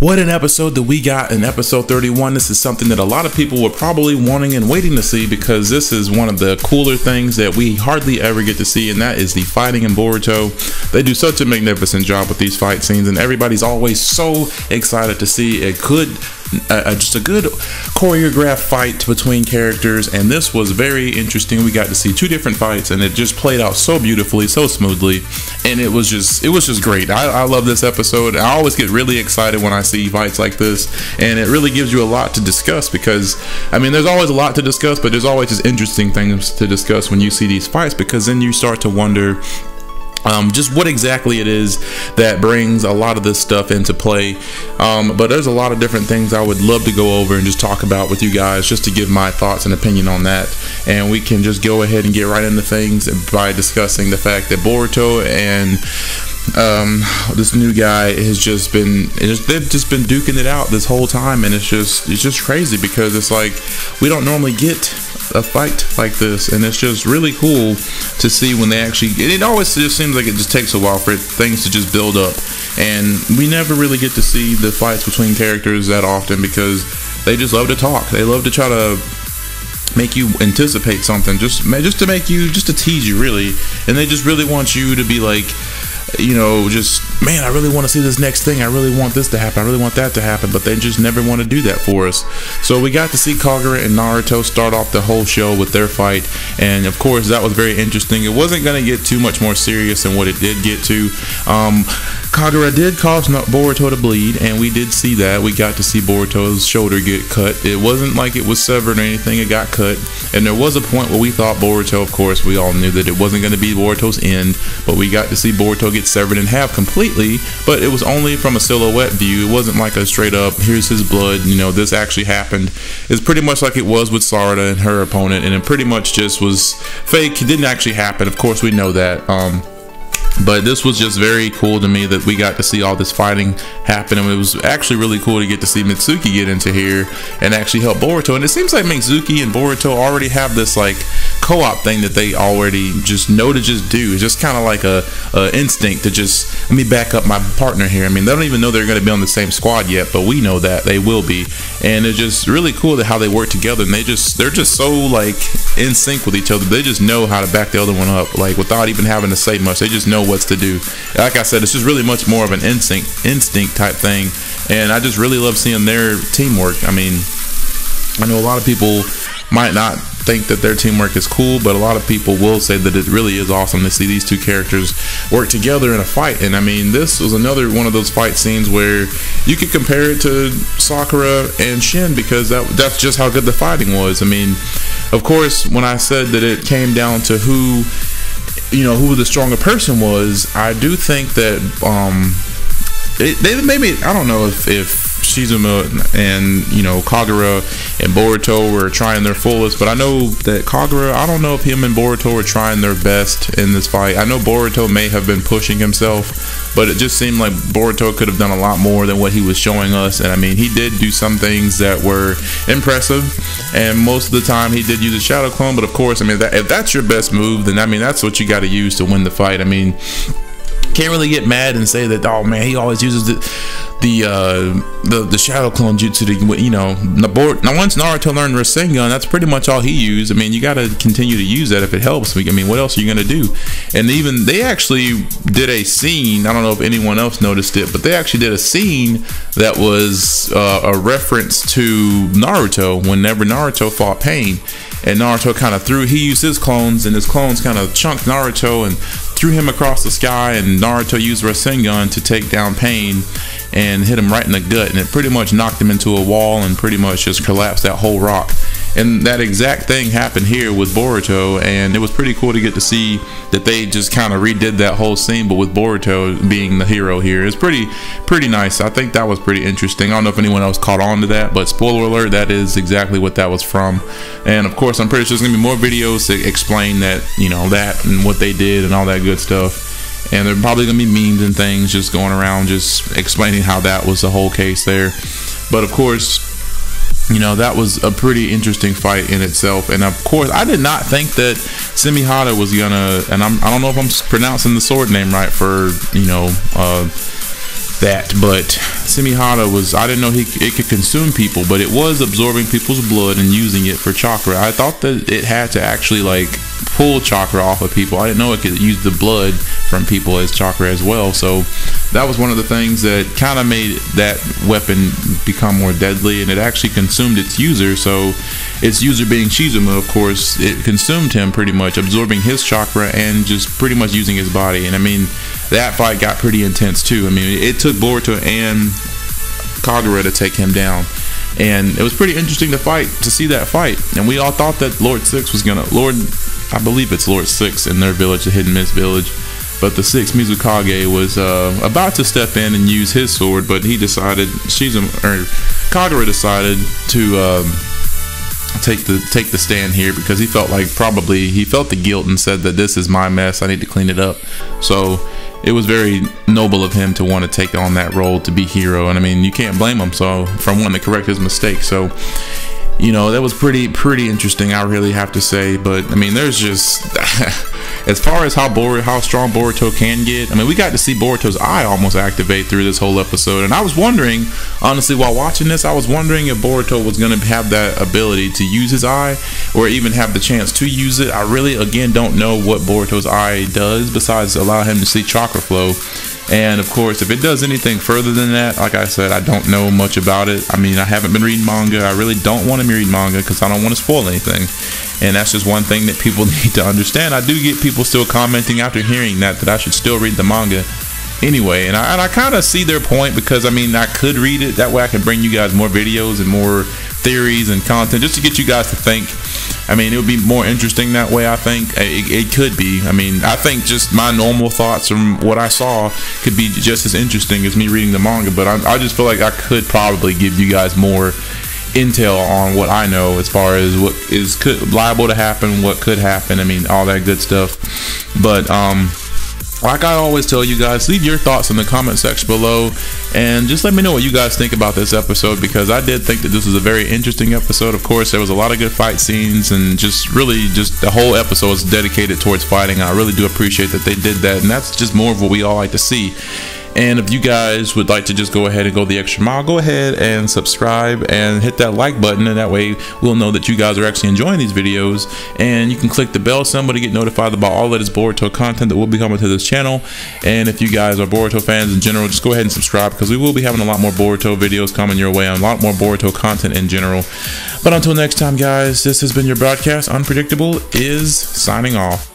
What an episode that we got in episode 31. This is something that a lot of people were probably wanting and waiting to see, because this is one of the cooler things that we hardly ever get to see, and that is the fighting in Boruto. They do such a magnificent job with these fight scenes, and everybody's always so excited to see just a good choreographed fight between characters. And this was very interesting. We got to see two different fights, and it just played out so beautifully, so smoothly, and it was just great. I love this episode. I always get really excited when I see fights like this, and it really gives you a lot to discuss, because I mean, there's always a lot to discuss, but there's always just interesting things to discuss when you see these fights, because then you start to wonder just what exactly it is that brings a lot of this stuff into play. But there's a lot of different things I would love to go over and just talk about with you guys, just to give my thoughts and opinion on that. And we can just go ahead and get right into things by discussing the fact that Boruto and this new guy has just been they've just been duking it out this whole time, and it's just crazy, because it's like we don't normally get a fight like this, and it's just really cool to see when they actually, it always just seems like it just takes a while for things to just build up, and we never really get to see the fights between characters that often, because they just love to talk. They love to try to make you anticipate something, just to tease you, really, and they just really want you to be like, you know, just, man, I really want to see this next thing. I really want this to happen. I really want that to happen. But they just never want to do that for us. So we got to see Kagura and Naruto start off the whole show with their fight. And of course, that was very interesting. It wasn't going to get too much more serious than what it did get to. Kagura did cause Boruto to bleed, and we did see that. We got to see Boruto's shoulder get cut. It wasn't like it was severed or anything. It got cut. And there was a point where we thought Boruto, of course, we all knew that it wasn't going to be Boruto's end. But we got to see Boruto get severed in half completely, but it was only from a silhouette view. It wasn't like a straight up, here's his blood, you know, this actually happened. It's pretty much like it was with Sarada and her opponent, and it pretty much just was fake. It didn't actually happen, of course we know that. But this was just very cool to me that we got to see all this fighting happen, and it was actually really cool to get to see Mitsuki get into here and actually help Boruto. And it seems like Mitsuki and Boruto already have this like co-op thing that they already just know to just do. It's just kind of like a instinct to just, let me back up my partner here. I mean, they don't even know they're going to be on the same squad yet, but we know that they will be. And it's just really cool that how they work together, and they're just so like in sync with each other. They just know how to back the other one up, like without even having to say much. They just know what's to do. Like I said, it's just really much more of an instinct type thing, and I just really love seeing their teamwork. I mean, I know a lot of people might not think that their teamwork is cool, but a lot of people will say that it really is awesome to see these two characters work together in a fight. And I mean, this was another one of those fight scenes where you could compare it to Sakura and Shin, because that's just how good the fighting was. I mean, of course, when I said that it came down to who the stronger person was, I do think that they maybe, I don't know if Shizuma and Kagura and Boruto were trying their fullest, but I know that Kagura, I don't know if him and Boruto were trying their best in this fight. I know Boruto may have been pushing himself, but it just seemed like Boruto could have done a lot more than what he was showing us. And I mean, he did do some things that were impressive, and most of the time he did use a shadow clone. But of course, I mean, if that's your best move, then I mean, that's what you got to use to win the fight. I mean, can't really get mad and say that, oh man, he always uses the shadow clone jutsu to, now once Naruto learned Rasengan, that's pretty much all he used. I mean, you got to continue to use that if it helps. I mean, what else are you going to do? And even they actually did a scene, I don't know if anyone else noticed it, but they actually did a scene that was a reference to Naruto whenever Naruto fought Pain. And Naruto kind of he used his clones, and his clones kind of chunked Naruto and threw him across the sky, and Naruto used Rasengan to take down Pain and hit him right in the gut, and it pretty much knocked him into a wall and pretty much just collapsed that whole rock. And that exact thing happened here with Boruto, and it was pretty cool to get to see that they just kind of redid that whole scene, but with Boruto being the hero here. It's pretty nice. I think that was pretty interesting. I don't know if anyone else caught on to that, but spoiler alert, that is exactly what that was from. And of course, I'm pretty sure there's gonna be more videos to explain that, that and what they did and all that good stuff. And there are probably gonna be memes and things just going around just explaining how that was the whole case there. But of course, that was a pretty interesting fight in itself. And of course, I did not think that Semihata was gonna, and I don't know if I'm pronouncing the sword name right for, that, but Semihata was, I didn't know it could consume people, but it was absorbing people's blood and using it for chakra. I thought that it had to actually like pull chakra off of people. I didn't know it could use the blood from people as chakra as well. So that was one of the things that kind of made that weapon become more deadly, and it actually consumed its user. So its user being Shizuma, of course, it consumed him pretty much, absorbing his chakra and just pretty much using his body. And I mean, that fight got pretty intense too. I mean, it took Boruto and Kagura to take him down, and it was pretty interesting to see that fight. And we all thought that Lord Six was gonna, I believe it's Lord Six in their village, the Hidden Mist village, but the sixth Mizukage was about to step in and use his sword, but he decided, Kagura decided to take the stand here, because he felt like he felt the guilt and said that this is my mess, I need to clean it up. So it was very noble of him to want to take on that role, to be hero, and I mean, you can't blame him for wanting to correct his mistake. So, you know, that was pretty interesting, I really have to say. But I mean, there's just as far as how strong Boruto can get, I mean, we got to see Boruto's eye almost activate through this whole episode, and I was wondering, honestly, while watching this, I was wondering if Boruto was going to have that ability to use his eye, or even have the chance to use it. I really, again, don't know what Boruto's eye does besides allow him to see chakra flow. And of course, if it does anything further than that, like I said, I don't know much about it. I mean, I haven't been reading manga. I really don't want to read manga because I don't want to spoil anything. And that's just one thing that people need to understand. I do get people still commenting after hearing that I should still read the manga anyway. And I kind of see their point, because I mean, I could read it. That way I can bring you guys more videos and more theories and content, just to get you guys to think. I mean, it would be more interesting that way, I think. It could be. I mean, I think just my normal thoughts from what I saw could be just as interesting as me reading the manga, but I just feel like I could probably give you guys more intel on what I know as far as what is liable to happen, what could happen. I mean, all that good stuff. But like I always tell you guys, leave your thoughts in the comment section below, and just let me know what you guys think about this episode, because I did think that this was a very interesting episode. Of course, there was a lot of good fight scenes, and just the whole episode was dedicated towards fighting. I really do appreciate that they did that, and that's just more of what we all like to see. And if you guys would like to just go ahead and go the extra mile, go ahead and subscribe and hit that like button, and that way we'll know that you guys are actually enjoying these videos. And you can click the bell symbol to get notified about all of this Boruto content that will be coming to this channel. And if you guys are Boruto fans in general, just go ahead and subscribe, because we will be having a lot more Boruto videos coming your way, and a lot more Boruto content in general. But until next time, guys, this has been your broadcast. Unpredictable is signing off.